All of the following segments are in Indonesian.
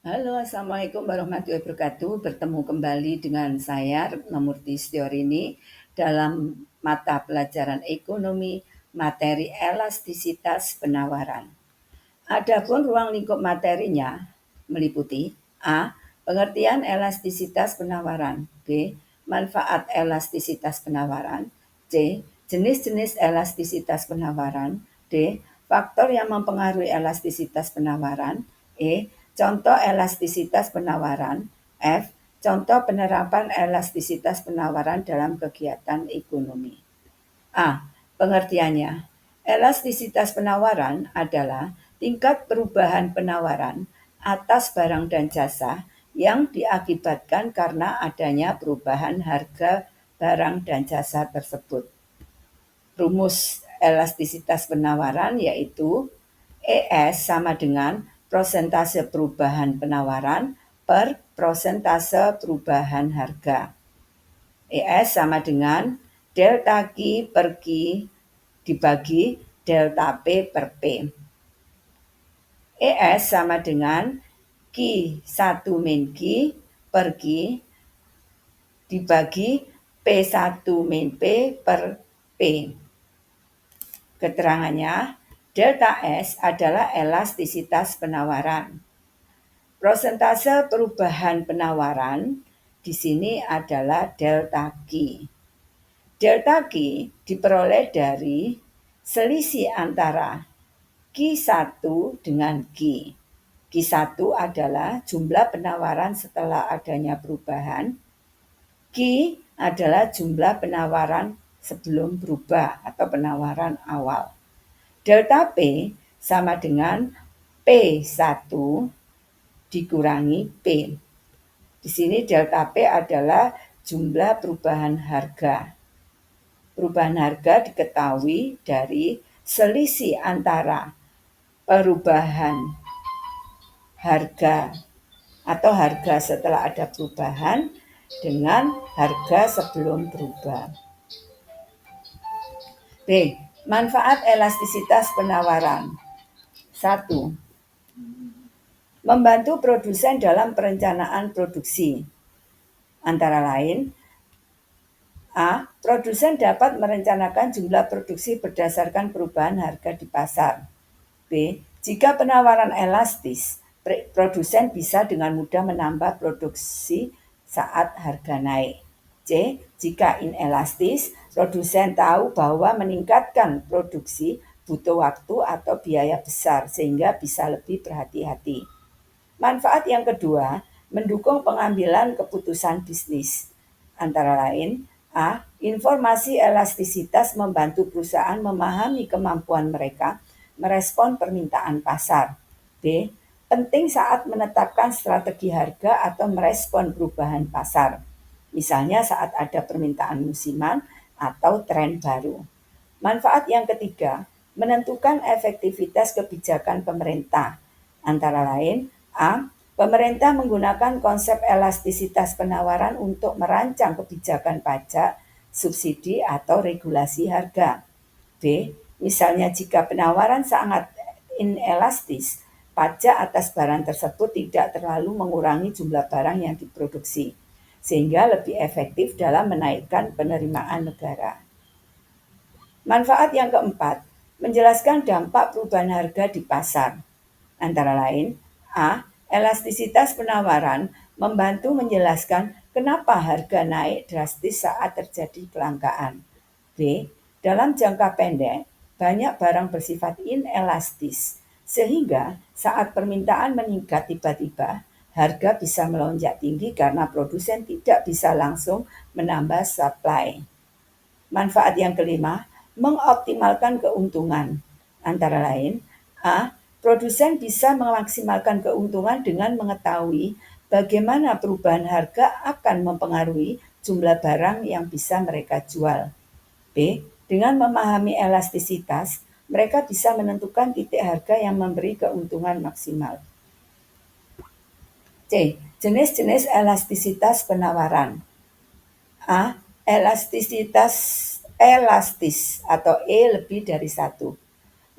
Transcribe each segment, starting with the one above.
Halo, Assalamualaikum warahmatullahi wabarakatuh. Bertemu kembali dengan saya, Retno Murti Setiorini, dalam mata pelajaran ekonomi materi elastisitas penawaran. Adapun ruang lingkup materinya meliputi A. Pengertian elastisitas penawaran. B. Manfaat elastisitas penawaran. C. Jenis-jenis elastisitas penawaran. D. Faktor yang mempengaruhi elastisitas penawaran. E. Contoh elastisitas penawaran. F. Contoh penerapan elastisitas penawaran dalam kegiatan ekonomi. A. Pengertiannya. Elastisitas penawaran adalah tingkat perubahan penawaran atas barang dan jasa yang diakibatkan karena adanya perubahan harga barang dan jasa tersebut. Rumus elastisitas penawaran yaitu ES sama dengan prosentase perubahan penawaran per prosentase perubahan harga. ES sama dengan delta Q per Q dibagi delta P per P. ES sama dengan Q1 min Q per Q dibagi P1 min P per P. Keterangannya, delta S adalah elastisitas penawaran. Prosentase perubahan penawaran di sini adalah delta Q. Delta Q diperoleh dari selisih antara Q1 dengan Q. Q1 adalah jumlah penawaran setelah adanya perubahan. Q adalah jumlah penawaran sebelum berubah atau penawaran awal. Delta P sama dengan P1 dikurangi P. Di sini delta P adalah jumlah perubahan harga. Perubahan harga diketahui dari selisih antara perubahan harga atau harga setelah ada perubahan dengan harga sebelum berubah. B. Manfaat elastisitas penawaran. 1. Membantu produsen dalam perencanaan produksi. Antara lain, A. Produsen dapat merencanakan jumlah produksi berdasarkan perubahan harga di pasar. B. Jika penawaran elastis, produsen bisa dengan mudah menambah produksi saat harga naik. C. Jika inelastis, produsen tahu bahwa meningkatkan produksi butuh waktu atau biaya besar sehingga bisa lebih berhati-hati. Manfaat yang kedua, mendukung pengambilan keputusan bisnis. Antara lain, A. Informasi elastisitas membantu perusahaan memahami kemampuan mereka merespon permintaan pasar. B. Penting saat menetapkan strategi harga atau merespon perubahan pasar. Misalnya saat ada permintaan musiman atau tren baru. Manfaat yang ketiga, menentukan efektivitas kebijakan pemerintah. Antara lain, A. Pemerintah menggunakan konsep elastisitas penawaran untuk merancang kebijakan pajak, subsidi, atau regulasi harga. B. Misalnya jika penawaran sangat inelastis, pajak atas barang tersebut tidak terlalu mengurangi jumlah barang yang diproduksi, sehingga lebih efektif dalam menaikkan penerimaan negara. Manfaat yang keempat, menjelaskan dampak perubahan harga di pasar. Antara lain, A. Elastisitas penawaran membantu menjelaskan kenapa harga naik drastis saat terjadi kelangkaan. B. Dalam jangka pendek, banyak barang bersifat inelastis, sehingga saat permintaan meningkat tiba-tiba, harga bisa melonjak tinggi karena produsen tidak bisa langsung menambah supply. Manfaat yang kelima, mengoptimalkan keuntungan. Antara lain, A. Produsen bisa memaksimalkan keuntungan dengan mengetahui bagaimana perubahan harga akan mempengaruhi jumlah barang yang bisa mereka jual. B. Dengan memahami elastisitas, mereka bisa menentukan titik harga yang memberi keuntungan maksimal. C. Jenis-jenis elastisitas penawaran. A. Elastisitas elastis atau E lebih dari 1.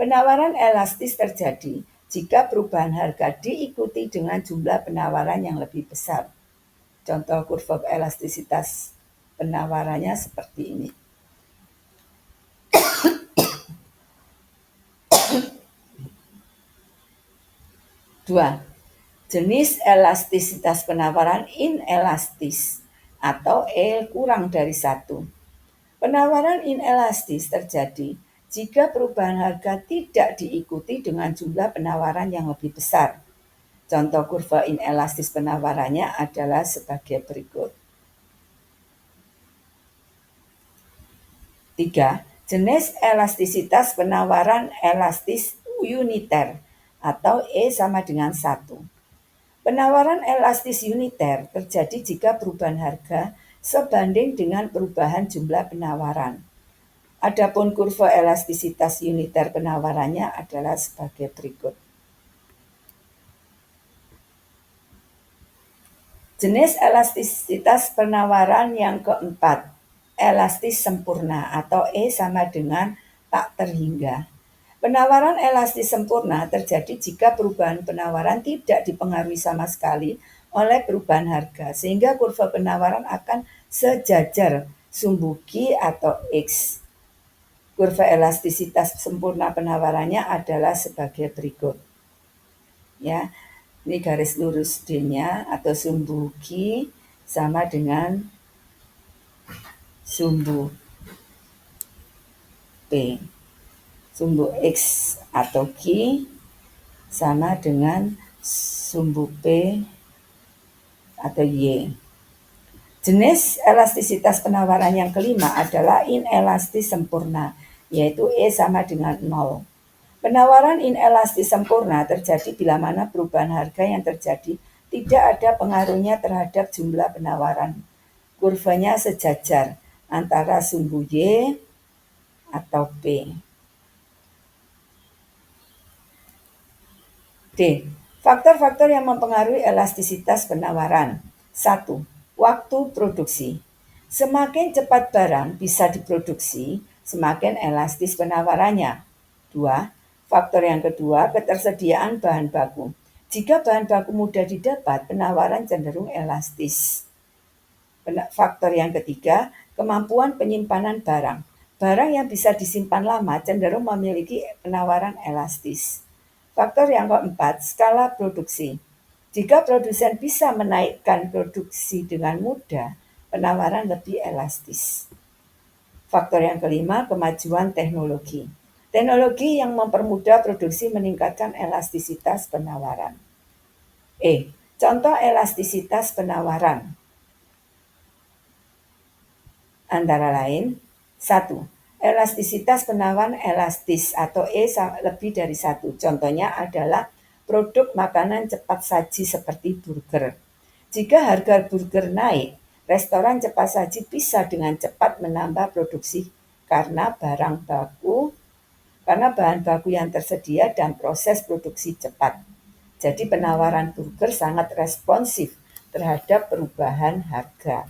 Penawaran elastis terjadi jika perubahan harga diikuti dengan jumlah penawaran yang lebih besar. Contoh kurva elastisitas penawarannya seperti ini. 2. Jenis elastisitas penawaran inelastis atau E kurang dari 1. Penawaran inelastis terjadi jika perubahan harga tidak diikuti dengan jumlah penawaran yang lebih besar. Contoh kurva inelastis penawarannya adalah sebagai berikut. 3. Jenis elastisitas penawaran elastis uniter atau E sama dengan 1. Penawaran elastis uniter terjadi jika perubahan harga sebanding dengan perubahan jumlah penawaran. Adapun kurva elastisitas uniter penawarannya adalah sebagai berikut. Jenis elastisitas penawaran yang keempat, elastis sempurna atau E sama dengan tak terhingga. Penawaran elastis sempurna terjadi jika perubahan penawaran tidak dipengaruhi sama sekali oleh perubahan harga, sehingga kurva penawaran akan sejajar sumbu Q atau X. Kurva elastisitas sempurna penawarannya adalah sebagai berikut. Ya, ini garis lurus D-nya atau sumbu Q sama dengan sumbu P. Sumbu X atau Q sama dengan sumbu P atau Y. Jenis elastisitas penawaran yang kelima adalah inelastis sempurna, yaitu E sama dengan 0. Penawaran inelastis sempurna terjadi bila mana perubahan harga yang terjadi tidak ada pengaruhnya terhadap jumlah penawaran. Kurvanya sejajar antara sumbu Y atau P. D. Faktor-faktor yang mempengaruhi elastisitas penawaran. 1. Waktu produksi. Semakin cepat barang bisa diproduksi, semakin elastis penawarannya. 2. Faktor yang kedua, ketersediaan bahan baku. Jika bahan baku mudah didapat, penawaran cenderung elastis. Faktor yang ketiga, kemampuan penyimpanan barang. Barang yang bisa disimpan lama cenderung memiliki penawaran elastis. Faktor yang keempat, skala produksi. Jika produsen bisa menaikkan produksi dengan mudah, penawaran lebih elastis. Faktor yang kelima, kemajuan teknologi. Teknologi yang mempermudah produksi meningkatkan elastisitas penawaran. E. Contoh elastisitas penawaran. Antara lain, 1. Elastisitas penawaran elastis atau E lebih dari 1. Contohnya adalah produk makanan cepat saji seperti burger. Jika harga burger naik, restoran cepat saji bisa dengan cepat menambah produksi karena bahan baku yang tersedia dan proses produksi cepat. Jadi penawaran burger sangat responsif terhadap perubahan harga.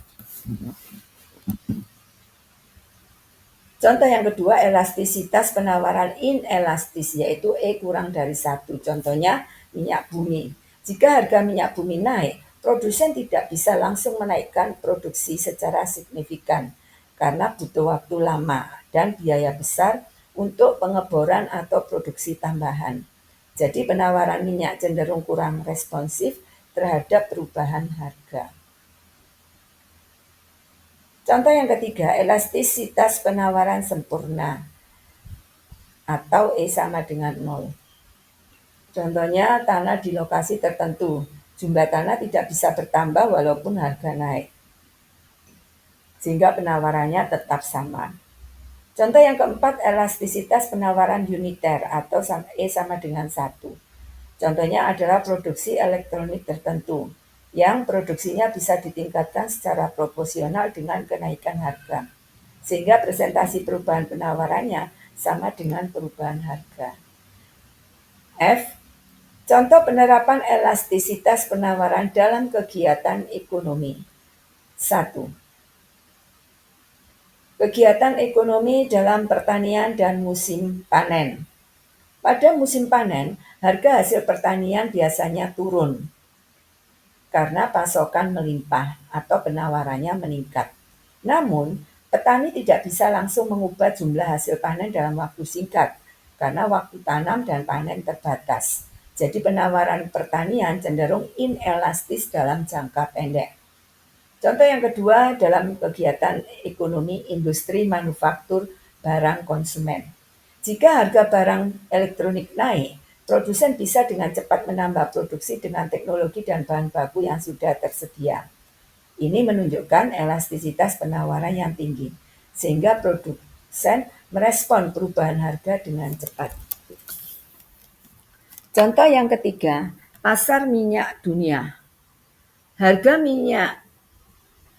Contoh yang kedua, elastisitas penawaran inelastis, yaitu E kurang dari 1. Contohnya minyak bumi. Jika harga minyak bumi naik, produsen tidak bisa langsung menaikkan produksi secara signifikan karena butuh waktu lama dan biaya besar untuk pengeboran atau produksi tambahan. Jadi penawaran minyak cenderung kurang responsif terhadap perubahan harga. Contoh yang ketiga, elastisitas penawaran sempurna atau E sama dengan 0. Contohnya tanah di lokasi tertentu, jumlah tanah tidak bisa bertambah walaupun harga naik, sehingga penawarannya tetap sama. Contoh yang keempat, elastisitas penawaran uniter atau E sama dengan 1. Contohnya adalah produksi elektronik tertentu yang produksinya bisa ditingkatkan secara proporsional dengan kenaikan harga, sehingga presentasi perubahan penawarannya sama dengan perubahan harga. F. Contoh penerapan elastisitas penawaran dalam kegiatan ekonomi. 1. Kegiatan ekonomi dalam pertanian dan musim panen. Pada musim panen, harga hasil pertanian biasanya turun karena pasokan melimpah atau penawarannya meningkat. Namun, petani tidak bisa langsung mengubah jumlah hasil panen dalam waktu singkat karena waktu tanam dan panen terbatas. Jadi penawaran pertanian cenderung inelastis dalam jangka pendek. Contoh yang kedua dalam kegiatan ekonomi industri manufaktur barang konsumen. Jika harga barang elektronik naik, produsen bisa dengan cepat menambah produksi dengan teknologi dan bahan baku yang sudah tersedia. Ini menunjukkan elastisitas penawaran yang tinggi, sehingga produsen merespon perubahan harga dengan cepat. Contoh yang ketiga, pasar minyak dunia. Harga minyak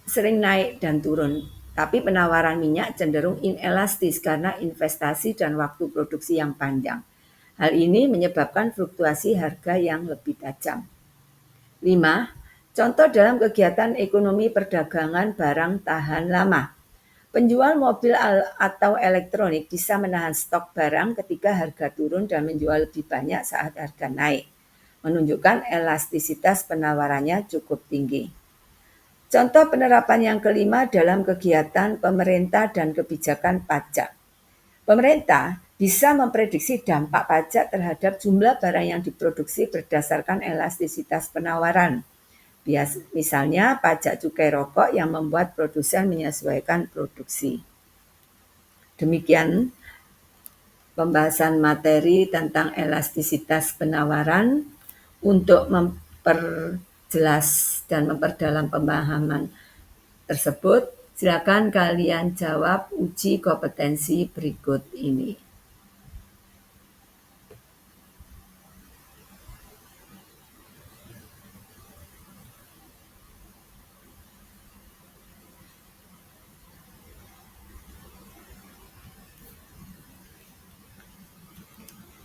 sering naik dan turun, tapi penawaran minyak cenderung inelastis karena investasi dan waktu produksi yang panjang. Hal ini menyebabkan fluktuasi harga yang lebih tajam. 5. Contoh dalam kegiatan ekonomi perdagangan barang tahan lama. Penjual mobil atau elektronik bisa menahan stok barang ketika harga turun dan menjual lebih banyak saat harga naik, menunjukkan elastisitas penawarannya cukup tinggi. Contoh penerapan yang kelima dalam kegiatan pemerintah dan kebijakan pajak. Pemerintah bisa memprediksi dampak pajak terhadap jumlah barang yang diproduksi berdasarkan elastisitas penawaran. Misalnya pajak cukai rokok yang membuat produsen menyesuaikan produksi. Demikian pembahasan materi tentang elastisitas penawaran. Untuk memperjelas dan memperdalam pemahaman tersebut, silakan kalian jawab uji kompetensi berikut ini.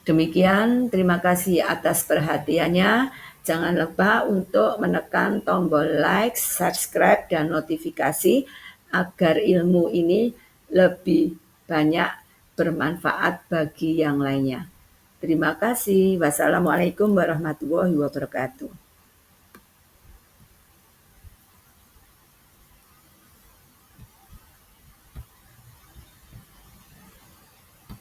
Demikian, terima kasih atas perhatiannya. Jangan lupa untuk menekan tombol like, subscribe, dan notifikasi agar ilmu ini lebih banyak bermanfaat bagi yang lainnya. Terima kasih. Wassalamualaikum warahmatullahi wabarakatuh.